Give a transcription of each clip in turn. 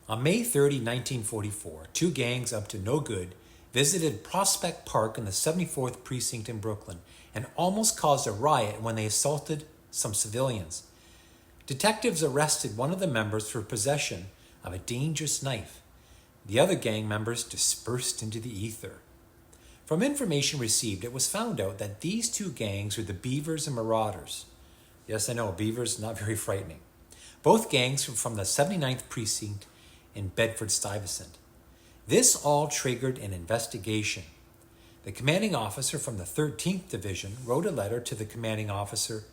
On May 30, 1944, two gangs up to no good visited Prospect Park in the 74th Precinct in Brooklyn and almost caused a riot when they assaulted some civilians. Detectives arrested one of the members for possession of a dangerous knife. The other gang members dispersed into the ether. From information received, it was found out that these two gangs were the Beavers and Marauders. Yes, I know, Beavers, not very frightening. Both gangs were from the 79th Precinct in Bedford-Stuyvesant. This all triggered an investigation. The commanding officer from the 13th Division wrote a letter to the commanding officer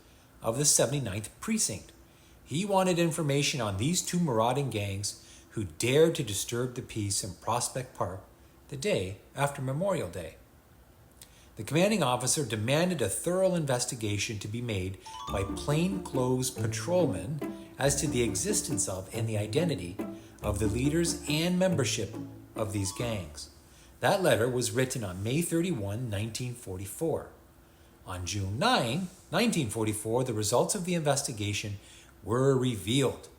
of the 79th Precinct. He wanted information on these two marauding gangs who dared to disturb the peace in Prospect Park the day after Memorial Day. The commanding officer demanded a thorough investigation to be made by plainclothes patrolmen as to the existence of and the identity of the leaders and membership of these gangs. That letter was written on May 31, 1944. On June 9, 1944, the results of the investigation were revealed.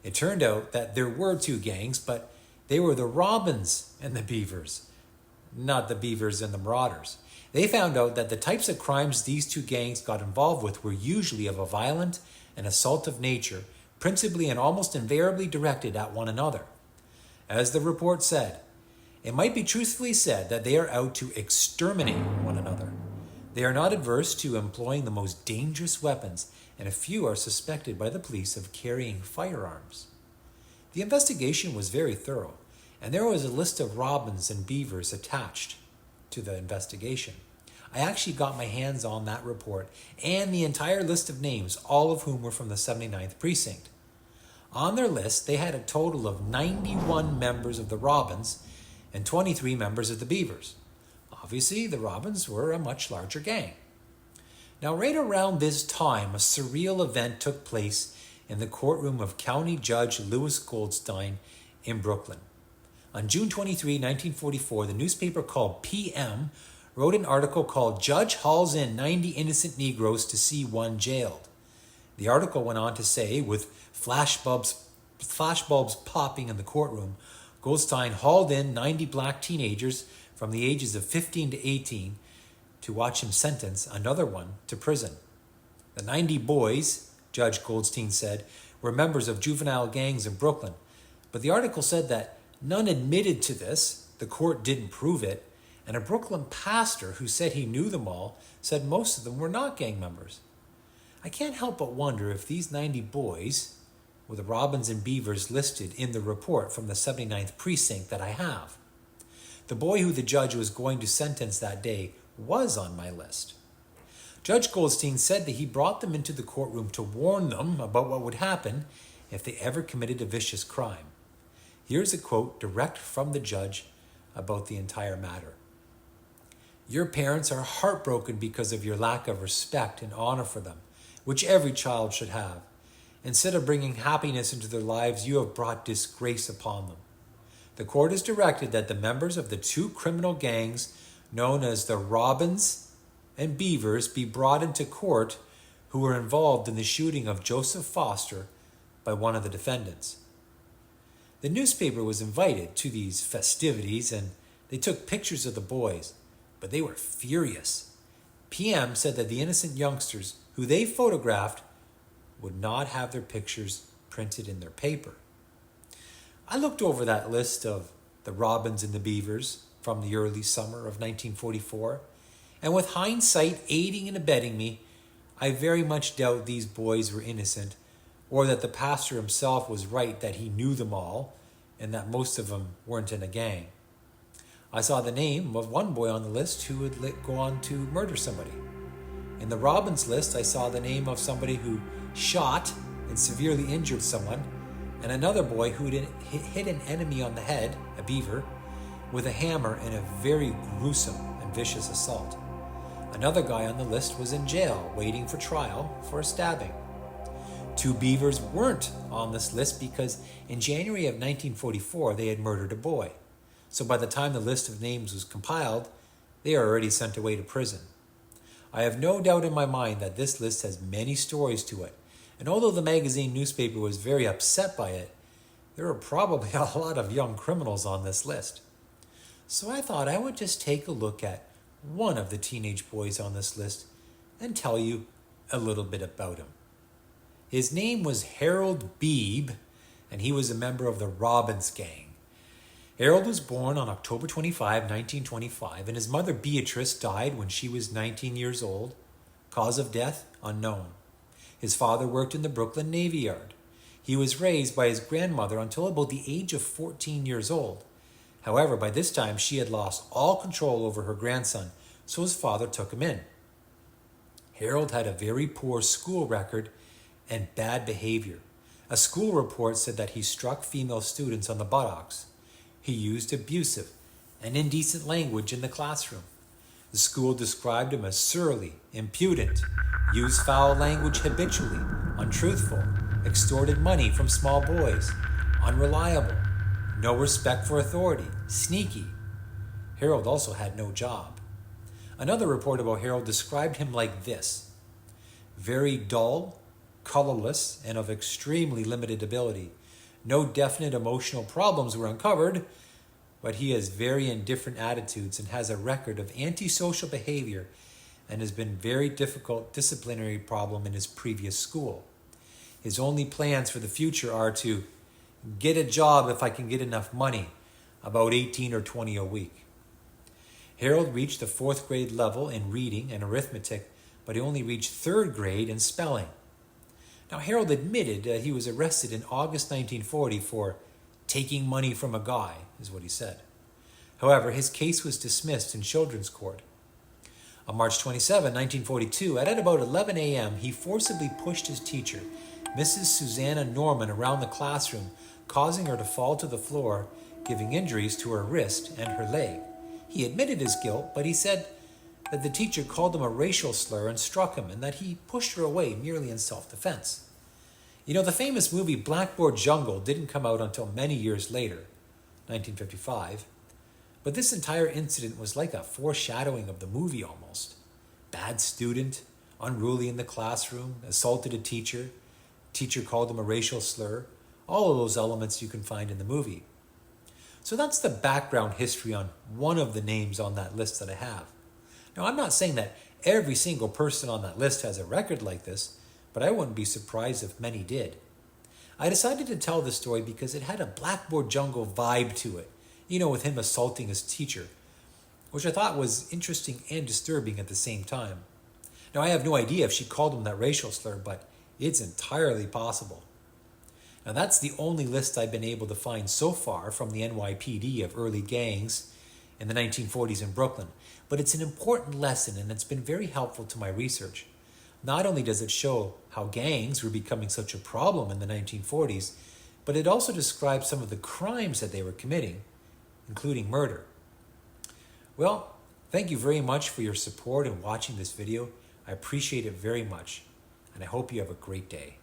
It turned out that there were two gangs, but they were the Robins and the Beavers, not the Beavers and the Marauders. They found out that the types of crimes these two gangs got involved with were usually of a violent and assaultive nature, principally and almost invariably directed at one another. As the report said, it might be truthfully said that they are out to exterminate one another. They are not adverse to employing the most dangerous weapons, and a few are suspected by the police of carrying firearms. The investigation was very thorough, and there was a list of Robins and Beavers attached to the investigation. I actually got my hands on that report and the entire list of names, all of whom were from the 79th Precinct. On their list, they had a total of 91 members of the Robins and 23 members of the Beavers. Obviously, the Robins were a much larger gang. Now, right around this time, a surreal event took place in the courtroom of County Judge Louis Goldstein in Brooklyn. On June 23, 1944, the newspaper called PM wrote an article called "Judge Hauls in 90 Innocent Negroes to See One Jailed." The article went on to say, with flashbulbs popping in the courtroom, Goldstein hauled in 90 black teenagers from the ages of 15 to 18 to watch him sentence another one to prison. The 90 boys, Judge Goldstein said, were members of juvenile gangs in Brooklyn, but the article said that none admitted to this, the court didn't prove it, and a Brooklyn pastor who said he knew them all said most of them were not gang members. I can't help but wonder if these 90 boys were the Robins and Beavers listed in the report from the 79th Precinct that I have. The boy who the judge was going to sentence that day was on my list. Judge Goldstein said that he brought them into the courtroom to warn them about what would happen if they ever committed a vicious crime. Here's a quote direct from the judge about the entire matter. "Your parents are heartbroken because of your lack of respect and honor for them, which every child should have. Instead of bringing happiness into their lives, you have brought disgrace upon them. The court has directed that the members of the two criminal gangs known as the Robins and Beavers be brought into court who were involved in the shooting of Joseph Foster by one of the defendants." The newspaper was invited to these festivities and they took pictures of the boys, but they were furious. PM said that the innocent youngsters who they photographed would not have their pictures printed in their paper. I looked over that list of the Robins and the Beavers from the early summer of 1944, and with hindsight aiding and abetting me, I very much doubt these boys were innocent, or that the pastor himself was right that he knew them all, and that most of them weren't in a gang. I saw the name of one boy on the list who would go on to murder somebody. In the Robins list, I saw the name of somebody who shot and severely injured someone, and another boy who hit an enemy on the head, a beaver, with a hammer in a very gruesome and vicious assault. Another guy on the list was in jail waiting for trial for a stabbing. Two Beavers weren't on this list because in January of 1944 they had murdered a boy. So by the time the list of names was compiled, they are already sent away to prison. I have no doubt in my mind that this list has many stories to it, and although the magazine newspaper was very upset by it, there are probably a lot of young criminals on this list. So I thought I would just take a look at one of the teenage boys on this list and tell you a little bit about him. His name was Harold Beebe, and he was a member of the Robbins Gang. Harold was born on October 25, 1925, and his mother Beatrice died when she was 19 years old. Cause of death, unknown. His father worked in the Brooklyn Navy Yard. He was raised by his grandmother until about the age of 14 years old. However, by this time she had lost all control over her grandson, so his father took him in. Harold had a very poor school record and bad behavior. A school report said that he struck female students on the buttocks. He used abusive and indecent language in the classroom. The school described him as surly, impudent, used foul language habitually, untruthful, extorted money from small boys, unreliable, no respect for authority, sneaky. Harold also had no job. Another report about Harold described him like this: very dull, colorless, and of extremely limited ability. No definite emotional problems were uncovered, but he has very indifferent attitudes and has a record of antisocial behavior and has been very difficult disciplinary problem in his previous school. His only plans for the future are to get a job if I can get enough money, about 18 or 20 a week. Harold reached the 4th grade level in reading and arithmetic, but he only reached 3rd grade in spelling. Now, Harold admitted that he was arrested in August 1940 for taking money from a guy, is what he said. However, his case was dismissed in children's court. On March 27, 1942, at about 11 a.m., he forcibly pushed his teacher, Mrs. Susanna Norman, around the classroom, causing her to fall to the floor, giving injuries to her wrist and her leg. He admitted his guilt, but he said that the teacher called him a racial slur and struck him, and that he pushed her away merely in self-defense. You know, the famous movie Blackboard Jungle didn't come out until many years later, 1955, but this entire incident was like a foreshadowing of the movie almost. Bad student, unruly in the classroom, assaulted a teacher called him a racial slur, all of those elements you can find in the movie. So that's the background history on one of the names on that list that I have. Now, I'm not saying that every single person on that list has a record like this, but I wouldn't be surprised if many did. I decided to tell this story because it had a Blackboard Jungle vibe to it, you know, with him assaulting his teacher, which I thought was interesting and disturbing at the same time. Now, I have no idea if she called him that racial slur, but it's entirely possible. Now, that's the only list I've been able to find so far from the NYPD of early gangs in the 1940s in Brooklyn, but it's an important lesson and it's been very helpful to my research. Not only does it show how gangs were becoming such a problem in the 1940s, but it also describes some of the crimes that they were committing, including murder. Well, thank you very much for your support in watching this video. I appreciate it very much, and I hope you have a great day.